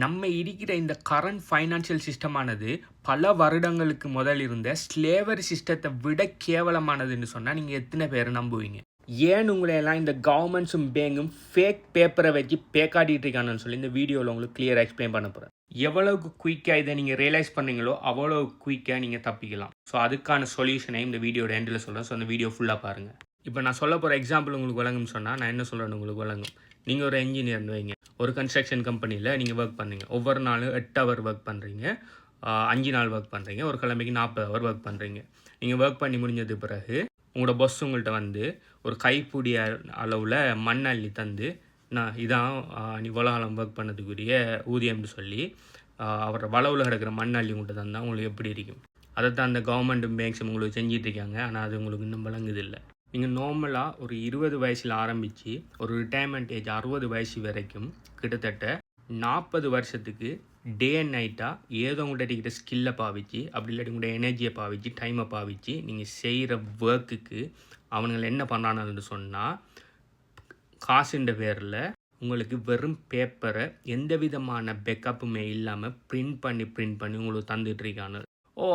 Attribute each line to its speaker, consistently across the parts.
Speaker 1: நம்ம இருக்கிற இந்த கரண்ட் ஃபைனான்சியல் சிஸ்டமானது பல வருடங்களுக்கு முதல் இருந்த ஸ்லேவரி சிஸ்டத்தை விட கேவலமானதுன்னு சொன்னால் நீங்கள் எத்தனை பேர் நம்புவீங்க? ஏன் உங்களை எல்லாம் இந்த கவர்மெண்ட்ஸும் பேங்கும் ஃபேக் பேப்பரை வச்சு பேக்காடிட்டு இருக்காங்கன்னு சொல்லி இந்த வீடியோவில் உங்களுக்கு கிளியராக எக்ஸ்பிளைன் பண்ண போகிறேன். எவ்வளவுக்கு குயிக்காக இதை நீங்கள் ரியலைஸ் பண்ணீங்களோ அவ்வளோ குயிக்காக நீங்கள் தப்பிக்கலாம். ஸோ அதுக்கான சொல்யூஷனை இந்த வீடியோட எண்டில் சொல்கிறேன். ஸோ அந்த வீடியோ ஃபுல்லாக பாருங்கள். இப்போ நான் சொல்ல போகிற எக்ஸாம்பிள் உங்களுக்கு விளங்கும்னு சொன்னால் நான் என்ன சொல்கிறேன்னு உங்களுக்கு விளங்கும். நீங்கள் ஒரு என்ஜினியர்னு வைங்க, ஒரு கன்ஸ்ட்ரக்ஷன் கம்பெனியில் நீங்கள் ஒர்க் பண்ணுறீங்க. ஒவ்வொரு நாளும் 8 ஹவர் ஒர்க் பண்ணுறீங்க, 5 நாள் ஒர்க் பண்ணுறீங்க, ஒரு கிழமைக்கு 40 ஹவர் ஒர்க் பண்ணுறீங்க. நீங்கள் ஒர்க் பண்ணி முடிஞ்சது பிறகு உங்களோட பொஸ் உங்கள்கிட்ட வந்து ஒரு கைப்பிடி அளவில் மண் அள்ளி தந்து, நான் இதான் நீ உலகம் ஒர்க் பண்ணதுக்குரிய ஊதியம்னு சொல்லி அவரோட வளவில் கிடக்கிற மண் அள்ளி உங்கள்கிட்ட தந்தால் உங்களுக்கு எப்படி இருக்கும்? அதைத்தான் அந்த கவர்மெண்ட்டும் பேங்க்ஸும் உங்களுக்கு செஞ்சிட்ருக்காங்க. ஆனால் அது உங்களுக்கு இன்னும் விளங்குதில்லை. நீங்கள் நார்மலாக ஒரு 20 வயசில் ஆரம்பித்து ஒரு ரிட்டையர்மெண்ட் ஏஜ் 60 வயசு வரைக்கும் கிட்டத்தட்ட 40 வருஷத்துக்கு டே அண்ட் நைட்டாக ஏதோ உங்கள்கிட்ட இருக்கிற ஸ்கில்லை பாவிச்சு, அப்படி இல்லாட்டி உங்களோட எனர்ஜியை பாவிச்சு, டைமை பாவிச்சு நீங்கள் செய்கிற ஒர்க்குக்கு அவனுங்களை என்ன பண்ணுறானுன்னு சொன்னால், காசுன்ற பேரில் உங்களுக்கு வெறும் பேப்பரை எந்த விதமான பேக்கப்புமே இல்லாமல் பிரிண்ட் பண்ணி உங்களுக்கு தந்துட்டுருக்கானு.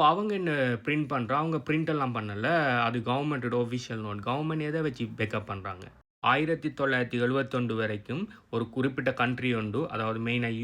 Speaker 1: அவங்க என்ன பிரிண்ட் பண்ணுறா? அவங்க பிரிண்டெல்லாம் பண்ணலை. அது கவர்மெண்ட்டோட ஒஃபிஷியல் நோட். கவர்மெண்ட் எதை வச்சு பேக்கப் பண்ணுறாங்க? 1971 வரைக்கும் ஒரு குறிப்பிட்ட கண்ட்ரி உண்டு, அதாவது மெயினாக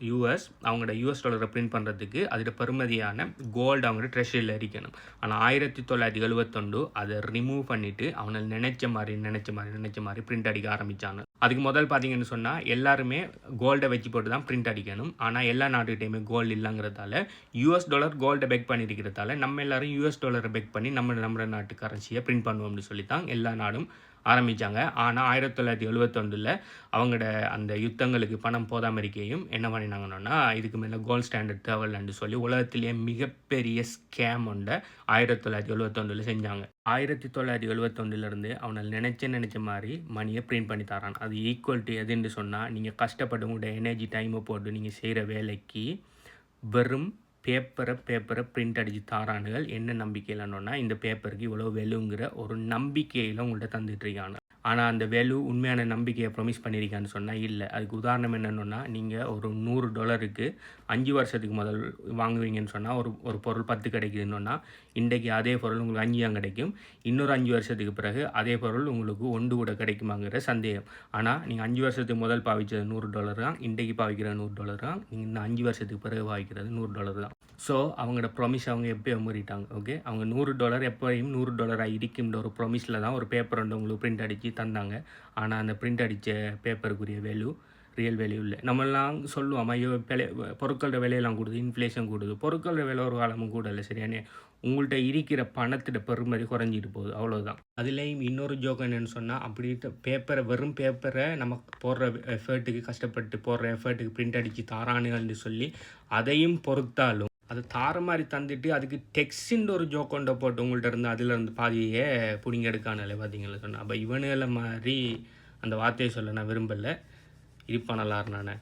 Speaker 1: யூஎஸ் அவங்களோட US டாலரை பிரிண்ட் பண்ணுறதுக்கு அதோட பெருமதியான கோல்டு அவங்களோட ட்ரெஷரியில் இருக்கணும். ஆனால் 1971 அதை ரிமூவ் பண்ணிவிட்டு அவனை நினச்ச மாதிரி பிரிண்ட் அடிக்க ஆரம்பித்தாங்க. அதுக்கு முதல் பார்த்தீங்கன்னு சொன்னால் எல்லாருமே கோல்டை வச்சு போட்டு தான் பிரிண்ட் அடிக்கணும். ஆனால் எல்லா நாட்டுக்கிட்டையுமே கோல்டு இல்லைங்கிறதால US டாலர் கோல்டை பெக் பண்ணியிருக்கிறதால நம்ம எல்லாரும் US டாலரை பெக் பண்ணி நம்ம நாட்டு கரன்சியை பிரிண்ட் பண்ணுவோம்னு சொல்லி தான் எல்லா நாடும் ஆரம்பித்தாங்க. ஆனால் 1971 அவங்களோட அந்த யுத்தங்களுக்கு பணம் போதாமல் இருக்கையும் என்ன பண்ணினாங்கன்னா, இதுக்கு மேலே கோல்ட் ஸ்டாண்டர்ட் தேவையில்லைன்னு சொல்லி உலகத்திலேயே மிகப்பெரிய ஸ்கேம் ஒன்றை 1971 செஞ்சாங்க. 1971 அவனை நினச்ச மாதிரி மணியை பிரிண்ட் பண்ணி தரான். அது ஈக்குவல் டு எதுன்னு சொன்னால், நீங்கள் கஷ்டப்பட்டு உங்களோட எனர்ஜி டைமை போட்டு நீங்கள் செய்கிற வேலைக்கு வெறும் பேப்பரை பிரிண்ட் அடித்து தாரானுகள். என்ன நம்பிக்கையிலன்னா, இந்த பேப்பருக்கு இவ்வளோ வெலுங்கிற ஒரு நம்பிக்கையில் உங்கள்கிட்ட தந்துட்டுருக்காங்க. ஆனால் அந்த வேல்யூ உண்மையான நம்பிக்கையை ப்ரொமிஸ் பண்ணியிருக்கான்னு சொன்னால் இல்லை. அதுக்கு உதாரணம் என்னென்னா, நீங்கள் ஒரு $100 5 வருஷத்துக்கு முதல் வாங்குவீங்கன்னு சொன்னால் ஒரு பொருள் 10 கிடைக்குதுன்னா, இன்றைக்கு அதே பொருள் உங்களுக்கு 5 தான் கிடைக்கும். இன்னொரு 5 வருஷத்துக்கு பிறகு அதே பொருள் உங்களுக்கு 1 கூட கிடைக்குமாங்கிற சந்தேகம். ஆனால் நீங்கள் 5 வருஷத்துக்கு முதல் பாவிச்சது $100 தான், இன்றைக்கு பாவிக்கிற $100 தான், நீங்கள் இன்னும் 5 வருஷத்துக்கு பிறகு பாவிக்கிறது $100 தான். ஸோ அவங்களோட ப்ராமிஸ் அவங்க எப்போயோ மீறிட்டாங்க. ஓகே, அவங்க $100 எப்போயும் $100 இருக்குன்ற ஒரு ப்ராமிஸில் தான் ஒரு பேப்பர் வந்து உங்களுக்கு பிரிண்ட் அடித்து தந்தாங்க. ஆனால் அந்த பிரிண்ட் அடித்த பேப்பருக்குரிய வேல்யூ ரியல் வேல்யூ இல்லை. நம்மளாம் சொல்லுவோம், ஐயோ பொருட்களோட விலையெல்லாம் கூடுது, இன்ஃப்ளேஷன் கூடுது. பொருட்களோட விலை ஒரு காலமும் கூட இல்லை, சரியானே. உங்கள்கிட்ட இருக்கிற பணத்தோட பெருமதி குறைஞ்சிட்டு போகுது, அவ்வளோதான். அதுலேயும் இன்னொரு ஜோக் என்னென்னு சொன்னால், அப்படி வெறும் பேப்பரை நம்ம போடுற எஃபர்ட்டுக்கு கஷ்டப்பட்டு போடுற எஃபர்ட்டுக்கு பிரிண்ட் அடித்து தாரானுகள்னு சொல்லி அதையும் பொறுத்தாலும் அது தார மாதிரி தந்துட்டு அதுக்கு டெக்ஸ்ட்ன்ற ஒரு ஜோக் கொண்ட போட்டு உங்கள்கிட்ட இருந்து அதில் இருந்து பாதியே பிடிங்க எடுக்கானே பார்த்தீங்களா சொன்னேன். அப்போ இவனுகளை மாதிரி அந்த வார்த்தையை சொல்ல நான் விரும்பலை, இருப்பானலார் நான்.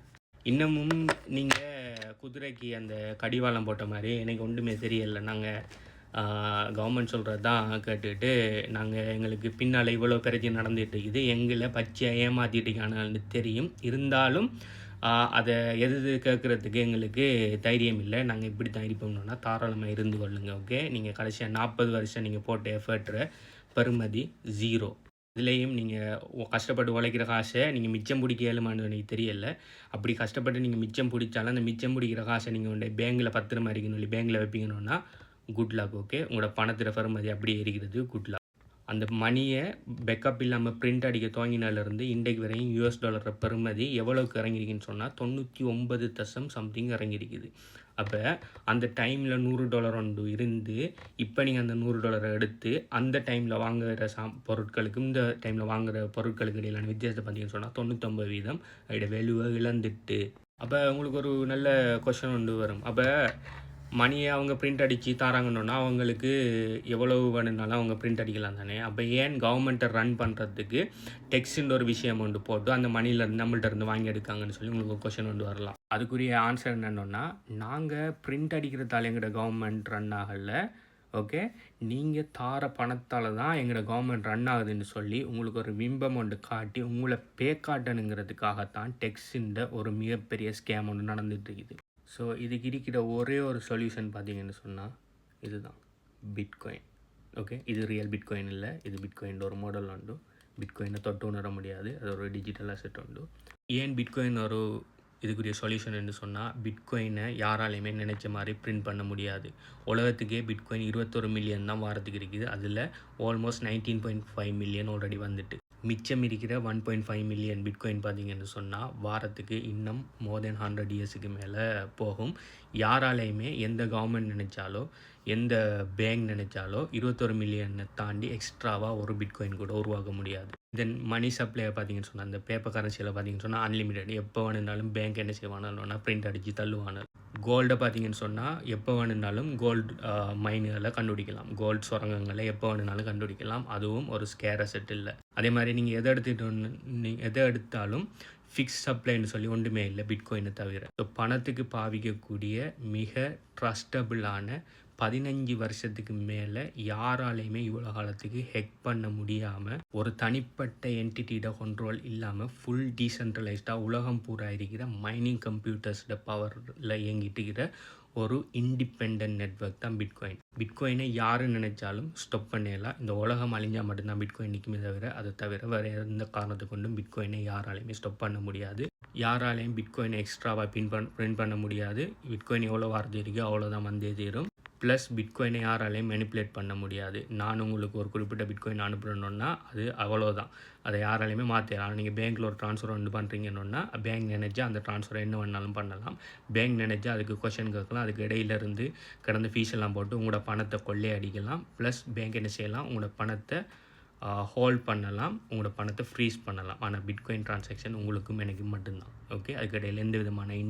Speaker 1: இன்னமும் நீங்கள் குதிரைக்கு அந்த கடிவாளம் போட்ட மாதிரி எனக்கு ஒன்றுமே தெரியலை. நாங்கள் கவர்மெண்ட் சொல்கிறது தான் கேட்டுக்கிட்டு நாங்கள் எங்களுக்கு பின்னால் இவ்வளோ பிரச்சனை நடந்துகிட்டு இருக்குது, எங்களை பச்சையாக ஏமாற்றிட்டுக்கானு தெரியும். இருந்தாலும் அதை எது கேட்குறதுக்கு எங்களுக்கு தைரியம் இல்லை. நாங்கள் இப்படி தான் இருப்போம்னா தாராளமாக இருந்து கொள்ளுங்க. ஓகே, நீங்கள் கடைசியாக 40 வருஷம் நீங்கள் போட்ட எஃபர்ட்ற பெருமதி 0. இதுலேயும் நீங்கள் கஷ்டப்பட்டு உழைக்கிற காசை நீங்கள் மிச்சம் பிடிக்க இயலுமான்னு எனக்கு தெரியலை. அப்படி கஷ்டப்பட்டு நீங்கள் மிச்சம் பிடிச்சாலும் அந்த மிச்சம் பிடிக்கிற காசை நீங்கள் உடைய பேங்கில் பத்திரமா இருக்கணும் சொல்லி பேங்கில் வைப்பீங்கன்னா குட் லக். ஓகே, உங்களோட பணத்தில் பெருமதி அப்படியே இருக்கிறது, குட் லக். அந்த மணியை பேக்கப் இல்லாமல் பிரிண்ட் அடிக்க துவங்கினாலேருந்து இன்றைக்கு வரையும் US டாலர் பெருமதி எவ்வளோக்கு இறங்கிருக்குன்னு சொன்னால் 99.something இறங்கியிருக்குது. அப்போ அந்த டைமில் $100 ஒன்று இருந்து இப்போ நீங்கள் அந்த $100 எடுத்து அந்த டைமில் வாங்குகிற பொருட்களுக்கும் இந்த டைமில் வாங்குகிற பொருட்களுக்கு இடையிலான வித்தியாசத்தை பார்த்தீங்கன்னு சொன்னால் 99% அதோட வேல்யூவை இழந்துட்டு. அப்போ உங்களுக்கு ஒரு நல்ல கொஷன் ஒன்று வரும். அப்போ மணியை அவங்க பிரிண்ட் அடித்து தாராங்கன்னா அவங்களுக்கு எவ்வளவு வேணும்னாலும் அவங்க பிரிண்ட் அடிக்கலாம் தானே. அப்போ ஏன் கவர்மெண்ட்டை ரன் பண்ணுறதுக்கு டெக்ஸ்ட்ன்ற ஒரு விஷயம் ஒன்று போட்டு அந்த மணிலேருந்து நம்மள்ட்ட இருந்து வாங்கி எடுக்காங்கன்னு சொல்லி உங்களுக்கு ஒரு கொஷின் ஒன்று வரலாம். அதுக்குரிய ஆன்சர் என்னென்னா, நாங்கள் பிரிண்ட் அடிக்கிறதால எங்களோட கவர்மெண்ட் ரன் ஆகலை, ஓகே. நீங்கள் தார பணத்தால் தான் எங்களோட கவர்மெண்ட் ரன் ஆகுதுன்னு சொல்லி உங்களுக்கு ஒரு பிம்பம் ஒன்று காட்டி உங்களை பே காட்டணுங்கிறதுக்காகத்தான் டெக்ஸின்ற ஒரு மிகப்பெரிய ஸ்கேம் ஒன்று நடந்துட்டு இருக்குது. ஸோ இதுக்கு இருக்கிற ஒரே ஒரு சொல்யூஷன் பார்த்தீங்கன்னு சொன்னால் இதுதான் பிட்காயின். ஓகே, இது ரியல் பிட்காயின் இல்லை, இது பிட்காயின் ஒரு மாடல் உண்டு. பிட்காயினை தொட்டு உணர முடியாது, அது ஒரு டிஜிட்டல் அசெட் உண்டு. ஏன் பிட்காயின் ஒரு இதுக்குரிய சொல்யூஷன் சொன்னால், பிட்காயினை யாராலையுமே நினச்ச மாதிரி பிரிண்ட் பண்ண முடியாது. உலகத்துக்கே பிட்காயின் 21 மில்லியன் தான் வாரத்துக்கு இருக்குது. அதில் ஆல்மோஸ்ட் 19.5 மில்லியன் ஆல்ரெடி வந்துட்டு. மிச்சம் இருக்கிற 1.5 மில்லியன் பிட்காயின் பார்த்தீங்கன்னு சொன்னால் வாரத்துக்கு இன்னும் மோர் தென் 100 இயர்ஸுக்கு மேலே போகும். யாராலையுமே எந்த கவர்மெண்ட் நினச்சாலோ எந்த பேங்க் நினச்சாலோ 21 மில்லியனை தாண்டி எக்ஸ்ட்ராவாக ஒரு பிட்காயின் கூட உருவாக்க முடியாது. தென் மணி சப்ளையை பார்த்தீங்கன்னு சொன்னால் அந்த பேப்பர் கரன்சியில் பார்த்தீங்கன்னு சொன்னால் அன்லிமிட்டட். எப்போ வேணுனாலும் பேங்க் என்ன செய்வானுன்னா பிரிண்ட் அடித்து தள்ளுவானு. கோல்டை பார்த்தீங்கன்னு சொன்னால் எப்போ வேணுனாலும் கோல்டு மைன்களை கண்டுபிடிக்கலாம், கோல்டு சுரங்கங்களை எப்போ வேணுனாலும் கண்டுபிடிக்கலாம். அதுவும் ஒரு ஸ்கேர் அசெட் இல்லை. அதே மாதிரி நீங்கள் எதை எடுத்தாலும் ஃபிக்ஸ் சப்ளைன்னு சொல்லி ஒன்றுமே இல்லை பிட்காயினை தவிர. ஸோ பணத்துக்கு பாவிக்கக்கூடிய மிக ட்ரஸ்டபுளான 15 வருஷத்துக்கு மேலே யாராலையுமே இவ்வளோ காலத்துக்கு ஹெக் பண்ண முடியாமல், ஒரு தனிப்பட்ட என்டிட்டியோட கண்ட்ரோல் இல்லாமல் ஃபுல் டீசென்ட்ரலைஸ்டாக உலகம் பூரா இருக்கிற மைனிங் கம்ப்யூட்டர்ஸோட பவரில் இயங்கிட்டு இருக்கிற ஒரு இண்டிபெண்ட் நெட்வொர்க் தான் பிட்காயின். பிட்காயினை யார் நினைச்சாலும் ஸ்டாப் பண்ணலாம். இந்த உலகம் அழிஞ்சால் மட்டும்தான் பிட்காயின் நிற்குமே தவிர, அதை தவிர வேறு எந்த காரணத்தை கொண்டும் பிட்காயினை யாராலையுமே ஸ்டாப் பண்ண முடியாது. யாராலையும் பிட்காயினை எக்ஸ்ட்ராவாக பிரிண்ட் பண்ண முடியாது. பிட்காயின் எவ்வளோ வாரது இருக்கோ அவ்வளோதான் வந்தே தீரும். ப்ளஸ் பிட்காயினை யாராலையும் மேனிப்புலேட் பண்ண முடியாது. நான் உங்களுக்கு ஒரு குறிப்பிட்ட பிட்காயின் அனுப்புகிறேன்னா அது அவ்வளோதான், அதை யாராலையுமே மாற்றிடலாம். நீங்கள் பேங்க்கில் ஒரு ட்ரான்ஸ்ஃபர் ஒன்று பண்ணுறீங்கன்னா பேங்க் நினைச்சா அந்த ட்ரான்ஸ்ஃபரை என்ன வேணாலும் பண்ணலாம். பேங்க் நினைச்சா அதுக்கு கொஷின் கேட்கலாம், அதுக்கு இடையிலேருந்து கடந்த ஃபீஸ் எல்லாம் போட்டு உங்களோட பணத்தை கொள்ளை அடிக்கலாம். ப்ளஸ் பேங்க் என்ன செய்யலாம், உங்களோட பணத்தை ஹோல்ட் பண்ணலாம், உங்களோட பணத்தை ஃப்ரீஸ் பண்ணலாம். ஆனால் பிட்காயின் ட்ரான்சாக்ஷன் உங்களுக்கும் எனக்கு மட்டும்தான். ஓகே, அதுக்கு இடையில் எந்த விதமான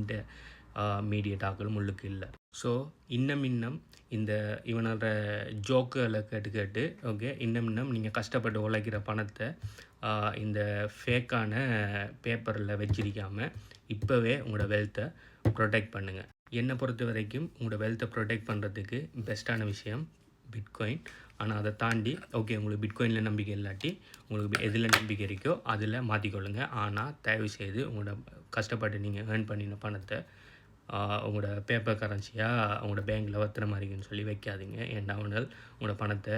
Speaker 1: மீடியேட்டாக்களும் உள்ளுக்கு இல்லை. ஸோ இன்னும் இந்த இவனோட ஜோக்குகளை கேட்டு ஓகே, இன்னும் நீங்கள் கஷ்டப்பட்டு உழைக்கிற பணத்தை இந்த ஃபேக்கான பேப்பரில் வச்சிருக்காமல் இப்போவே உங்களோட வெல்த்தை ப்ரொடெக்ட் பண்ணுங்கள். என்னை பொறுத்த வரைக்கும் உங்களோட வெல்த்தை ப்ரொடெக்ட் பண்ணுறதுக்கு பெஸ்ட்டான விஷயம் பிட்காயின். ஆனால் அதை தாண்டி ஓகே, உங்களுக்கு பிட்காயினில் நம்பிக்கை இல்லாட்டி உங்களுக்கு எதில் நம்பிக்கை இருக்கோ அதில் மாற்றிக்கொள்ளுங்க. ஆனால் தயவுசெய்து உங்களோட கஷ்டப்பட்டு நீங்கள் ஏர்ன் பண்ணின பணத்தை உங்களோட பேப்பர் கரன்சியாக உங்களோட பேங்க்கில் வத்துற மாதிரின்னு சொல்லி வைக்காதீங்க. ஏன்னா அவனால் உங்களோட பணத்தை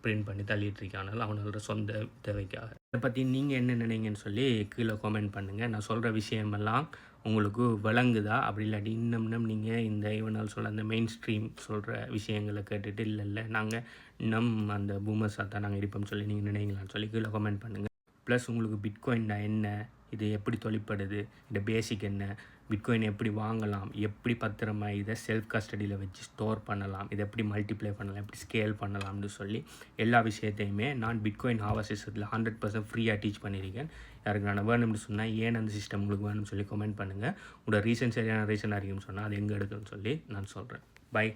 Speaker 1: பிரிண்ட் பண்ணி தள்ளிட்டுருக்கானால் அவனோட சொந்த தேவைக்காக. இதை பற்றி நீங்கள் என்ன நினைங்கன்னு சொல்லி கீழே கமெண்ட் பண்ணுங்கள். நான் சொல்கிற விஷயமெல்லாம் உங்களுக்கு விளங்குதா? அப்படி இல்லாட்டி இன்னும் நீங்கள் இந்த இவனால் சொல்ல அந்த மெயின் ஸ்ட்ரீம் சொல்கிற விஷயங்களை கேட்டுட்டு இல்லை நாங்கள் இன்னும் அந்த பூமர்ஸாக தான் நாங்கள் இருப்போம்னு சொல்லி நீங்கள் நினைங்களான்னு சொல்லி கீழே கமெண்ட் பண்ணுங்கள். ப்ளஸ் உங்களுக்கு பிட்காயின்னா என்ன, இது எப்படி தொழிற்படுது, இந்த பேசிக் என்ன, பிட்காயின் எப்படி வாங்கலாம், எப்படி பத்திரமா இதை செல்ஃப் கஸ்டடியில் வச்சு ஸ்டோர் பண்ணலாம், இதை எப்படி மல்டிப்ளை பண்ணலாம், எப்படி ஸ்கேல் பண்ணலாம்னு சொல்லி எல்லா விஷயத்தையுமே நான் பிட்காயின் ஹாவர்ஸில் 100% ஃப்ரீயாக டீச் பண்ணியிருக்கேன். யாருக்கு நான் வேணும்னு சொன்னால் ஏன் அந்த சிஸ்டம் உங்களுக்கு வேணும்னு சொல்லி கமெண்ட் பண்ணுங்கள். உங்களோட ரீசன் சரியான ரீசனாக இருக்குன்னு சொன்னால் அது எங்கே எடுக்குன்னு சொல்லி நான் சொல்கிறேன். பை.